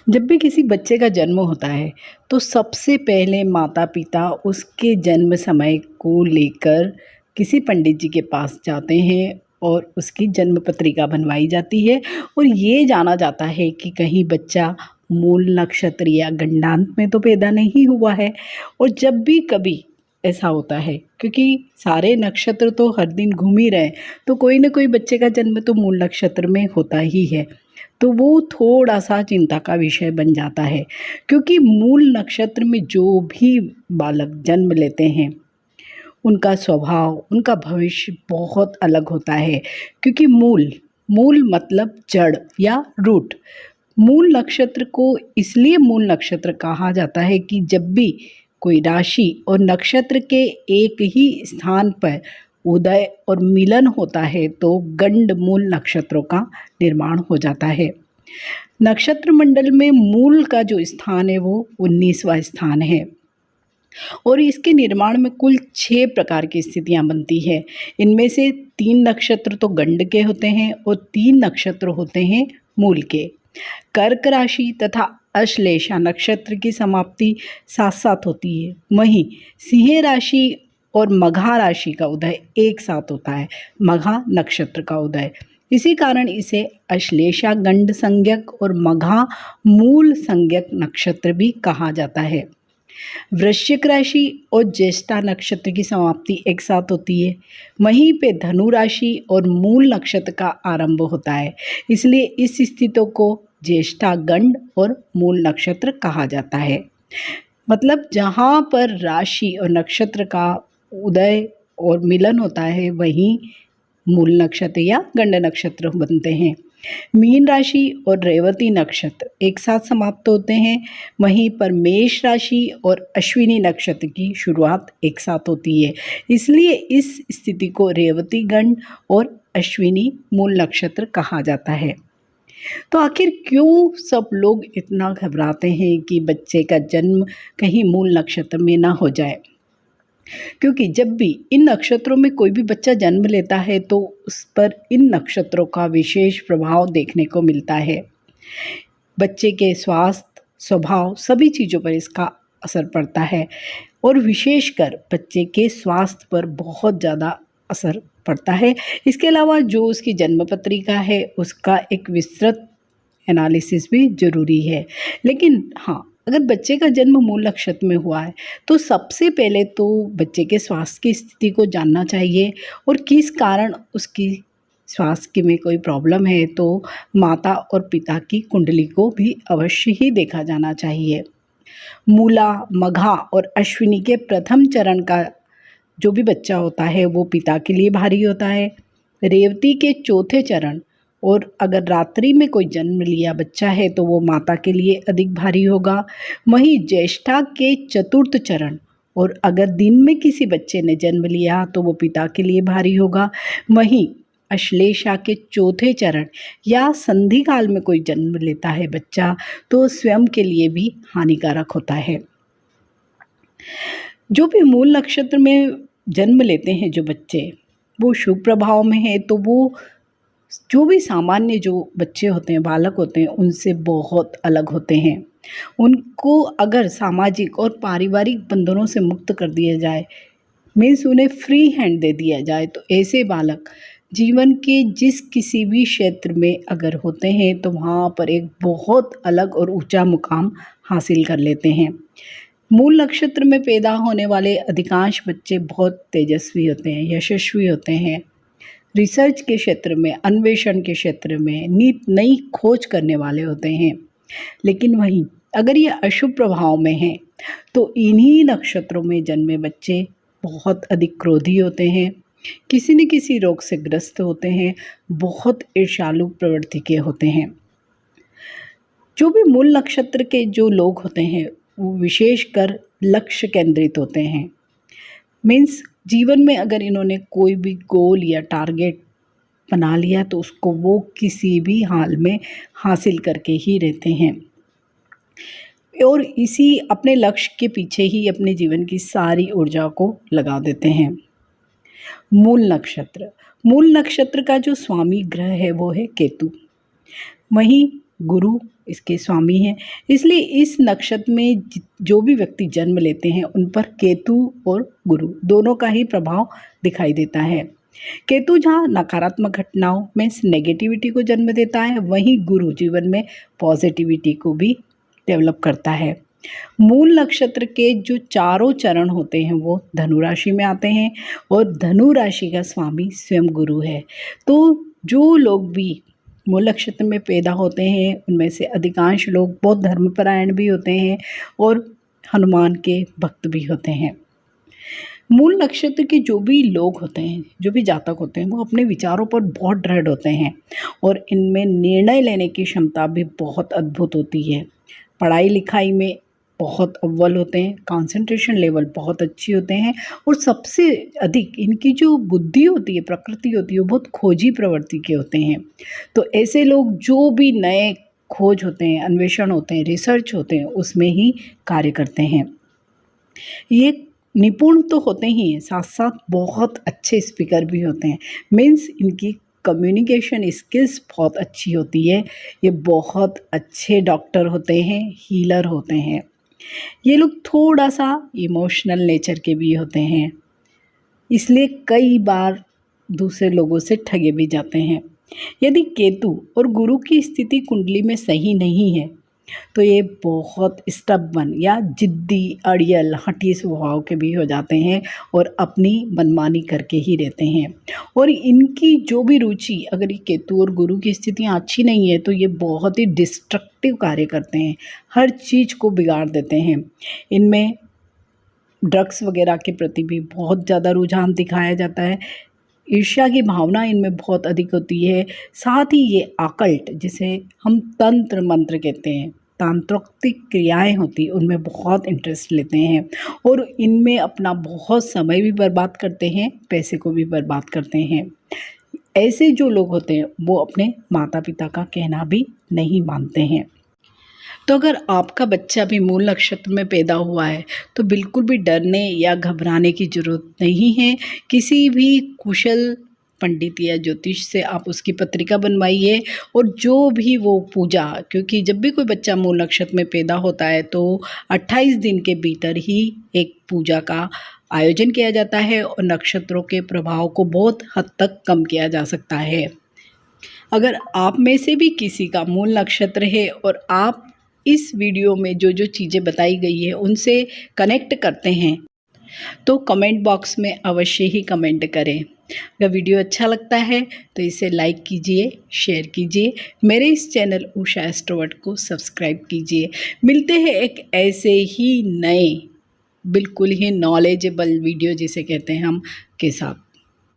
जब भी किसी बच्चे का जन्म होता है तो सबसे पहले माता पिता उसके जन्म समय को लेकर किसी पंडित जी के पास जाते हैं और उसकी जन्म पत्रिका बनवाई जाती है और ये जाना जाता है कि कहीं बच्चा मूल नक्षत्र या गंडांत में तो पैदा नहीं हुआ है। और जब भी कभी ऐसा होता है, क्योंकि सारे नक्षत्र तो हर दिन घूम ही रहे हैं, तो कोई ना कोई बच्चे का जन्म तो मूल नक्षत्र में होता ही है। तो वो थोड़ा-सा चिंता का विषय बन जाता है, क्योंकि मूल नक्षत्र में जो भी बालक जन्म लेते हैं, उनका स्वभाव, उनका भविष्य बहुत अलग होता है। क्योंकि मूल मूल मतलब जड़ या रूट। मूल नक्षत्र को इसलिए मूल नक्षत्र कहा जाता है कि जब भी कोई राशि और नक्षत्र के एक ही स्थान पर उदय और मिलन होता है तो गंड मूल नक्षत्रों का निर्माण हो जाता है। नक्षत्र मंडल में मूल का जो स्थान है वो 19वां स्थान है और इसके निर्माण में कुल 6 प्रकार की स्थितियां बनती है। इनमें से 3 नक्षत्र तो गंड के होते हैं और 3 नक्षत्र होते हैं मूल के। कर्क राशि तथा अश्लेषा नक्षत्र की समाप्ति साथ साथ होती है। वहीं सिंह राशि और मघा राशि का उदय एक साथ होता है, मघा नक्षत्र का उदय। इसी कारण इसे अश्लेषा गंड संज्ञक और मघा मूल संज्ञक नक्षत्र भी कहा जाता है। वृश्चिक राशि और ज्येष्ठा नक्षत्र की समाप्ति एक साथ होती है। वहीं पे धनु राशि और मूल नक्षत्र का आरंभ होता है, इसलिए इस स्थितियों को ज्येष्ठा गंड और मूल नक्षत्र कहा जाता है। मतलब जहाँ पर राशि और नक्षत्र का उदय और मिलन होता है वहीं मूल नक्षत्र या गंड नक्षत्र बनते हैं। मीन राशि और रेवती नक्षत्र एक साथ समाप्त होते हैं। वहीं पर मेष राशि और अश्विनी नक्षत्र की शुरुआत एक साथ होती है, इसलिए इस स्थिति को रेवती गंड और अश्विनी मूल नक्षत्र कहा जाता है। तो आखिर क्यों सब लोग इतना घबराते हैं कि बच्चे का जन्म कहीं मूल नक्षत्र में ना हो जाए? क्योंकि जब भी इन नक्षत्रों में कोई भी बच्चा जन्म लेता है तो उस पर इन नक्षत्रों का विशेष प्रभाव देखने को मिलता है। बच्चे के स्वास्थ्य, स्वभाव सभी चीज़ों पर इसका असर पड़ता है और विशेषकर बच्चे के स्वास्थ्य पर बहुत ज़्यादा असर पड़ता है। इसके अलावा जो उसकी जन्म पत्रिका है उसका एक विस्तृत एनालिसिस भी ज़रूरी है। लेकिन हाँ, अगर बच्चे का जन्म मूल नक्षत्र में हुआ है तो सबसे पहले तो बच्चे के स्वास्थ्य की स्थिति को जानना चाहिए और किस कारण उसकी स्वास्थ्य में कोई प्रॉब्लम है तो माता और पिता की कुंडली को भी अवश्य ही देखा जाना चाहिए। मूला, मघा और अश्विनी के प्रथम चरण का जो भी बच्चा होता है वो पिता के लिए भारी होता है। रेवती के चौथे चरण और अगर रात्रि में कोई जन्म लिया बच्चा है तो वो माता के लिए अधिक भारी होगा। वहीं ज्येष्ठा के चतुर्थ चरण और अगर दिन में किसी बच्चे ने जन्म लिया तो वो पिता के लिए भारी होगा। वहीं अश्लेषा के चौथे चरण या संधि काल में कोई जन्म लेता है बच्चा तो स्वयं के लिए भी हानिकारक होता है। जो भी मूल नक्षत्र में जन्म लेते हैं जो बच्चे वो शुभ प्रभाव में है तो वो जो भी सामान्य जो बच्चे होते हैं, बालक होते हैं, उनसे बहुत अलग होते हैं। उनको अगर सामाजिक और पारिवारिक बंधनों से मुक्त कर दिया जाए, मीन्स उन्हें फ्री हैंड दे दिया जाए तो ऐसे बालक जीवन के जिस किसी भी क्षेत्र में अगर होते हैं तो वहाँ पर एक बहुत अलग और ऊंचा मुकाम हासिल कर लेते हैं। मूल नक्षत्र में पैदा होने वाले अधिकांश बच्चे बहुत तेजस्वी होते हैं, यशस्वी होते हैं। रिसर्च के क्षेत्र में, अन्वेषण के क्षेत्र में नई खोज करने वाले होते हैं। लेकिन वहीं अगर ये अशुभ प्रभाव में हैं तो इन्हीं नक्षत्रों में जन्मे बच्चे बहुत अधिक क्रोधी होते हैं, किसी न किसी रोग से ग्रस्त होते हैं, बहुत ईर्ष्यालु प्रवृत्ति के होते हैं। जो भी मूल नक्षत्र के जो लोग होते हैं वो विशेषकर लक्ष्य केंद्रित होते हैं। मीन्स जीवन में अगर इन्होंने कोई भी गोल या टारगेट बना लिया तो उसको वो किसी भी हाल में हासिल करके ही रहते हैं और इसी अपने लक्ष्य के पीछे ही अपने जीवन की सारी ऊर्जा को लगा देते हैं। मूल नक्षत्र का जो स्वामी ग्रह है वो है केतु। वहीं गुरु इसके स्वामी हैं। इसलिए इस नक्षत्र में जो भी व्यक्ति जन्म लेते हैं उन पर केतु और गुरु दोनों का ही प्रभाव दिखाई देता है। केतु जहाँ नकारात्मक घटनाओं में नेगेटिविटी को जन्म देता है, वहीं गुरु जीवन में पॉजिटिविटी को भी डेवलप करता है। मूल नक्षत्र के जो चारों चरण होते हैं वो धनु राशि में आते हैं और धनु राशि का स्वामी स्वयं गुरु है। तो जो लोग भी मूल नक्षत्र में पैदा होते हैं उनमें से अधिकांश लोग बहुत धर्मपरायण भी होते हैं और हनुमान के भक्त भी होते हैं। मूल नक्षत्र के जो भी लोग होते हैं, जो भी जातक होते हैं, वो अपने विचारों पर बहुत दृढ़ होते हैं और इनमें निर्णय लेने की क्षमता भी बहुत अद्भुत होती है। पढ़ाई लिखाई में बहुत अव्वल होते हैं, कंसंट्रेशन लेवल बहुत अच्छी होते हैं और सबसे अधिक इनकी जो बुद्धि होती है, प्रकृति होती है, वो बहुत खोजी प्रवृत्ति के होते हैं। तो ऐसे लोग जो भी नए खोज होते हैं, अन्वेषण होते हैं, रिसर्च होते हैं, उसमें ही कार्य करते हैं। ये निपुण तो होते ही हैं, साथ साथ बहुत अच्छे स्पीकर भी होते हैं। मीन्स इनकी कम्युनिकेशन स्किल्स बहुत अच्छी होती है। ये बहुत अच्छे डॉक्टर होते हैं, हीलर होते हैं। ये लोग थोड़ा सा इमोशनल नेचर के भी होते हैं, इसलिए कई बार दूसरे लोगों से ठगे भी जाते हैं। यदि केतु और गुरु की स्थिति कुंडली में सही नहीं है तो ये बहुत स्टबर्न या जिद्दी, अड़ियल, हठी स्वभाव के भी हो जाते हैं और अपनी मनमानी करके ही रहते हैं। और इनकी जो भी रुचि, अगर ये केतु और गुरु की स्थितियाँ अच्छी नहीं है तो ये बहुत ही डिस्ट्रक्टिव कार्य करते हैं, हर चीज़ को बिगाड़ देते हैं। इनमें ड्रग्स वगैरह के प्रति भी बहुत ज़्यादा रुझान दिखाया जाता है। ईर्ष्या की भावना इनमें बहुत अधिक होती है। साथ ही ये आकल्ट, जिसे हम तंत्र मंत्र कहते हैं, तांत्रिक क्रियाएं होती उनमें बहुत इंटरेस्ट लेते हैं और इनमें अपना बहुत समय भी बर्बाद करते हैं, पैसे को भी बर्बाद करते हैं। ऐसे जो लोग होते हैं वो अपने माता पिता का कहना भी नहीं मानते हैं। तो अगर आपका बच्चा भी मूल नक्षत्र में पैदा हुआ है तो बिल्कुल भी डरने या घबराने की ज़रूरत नहीं है। किसी भी कुशल पंडित या ज्योतिष से आप उसकी पत्रिका बनवाइए और जो भी वो पूजा, क्योंकि जब भी कोई बच्चा मूल नक्षत्र में पैदा होता है तो 28 दिन के भीतर ही एक पूजा का आयोजन किया जाता है और नक्षत्रों के प्रभाव को बहुत हद तक कम किया जा सकता है। अगर आप में से भी किसी का मूल नक्षत्र है और आप इस वीडियो में जो जो चीज़ें बताई गई है उनसे कनेक्ट करते हैं तो कमेंट बॉक्स में अवश्य ही कमेंट करें। अगर वीडियो अच्छा लगता है तो इसे लाइक कीजिए, शेयर कीजिए, मेरे इस चैनल उषा एस्ट्रोवर्ट को सब्सक्राइब कीजिए। मिलते हैं एक ऐसे ही नए, बिल्कुल ही नॉलेजेबल वीडियो जिसे कहते हैं हम, के साथ।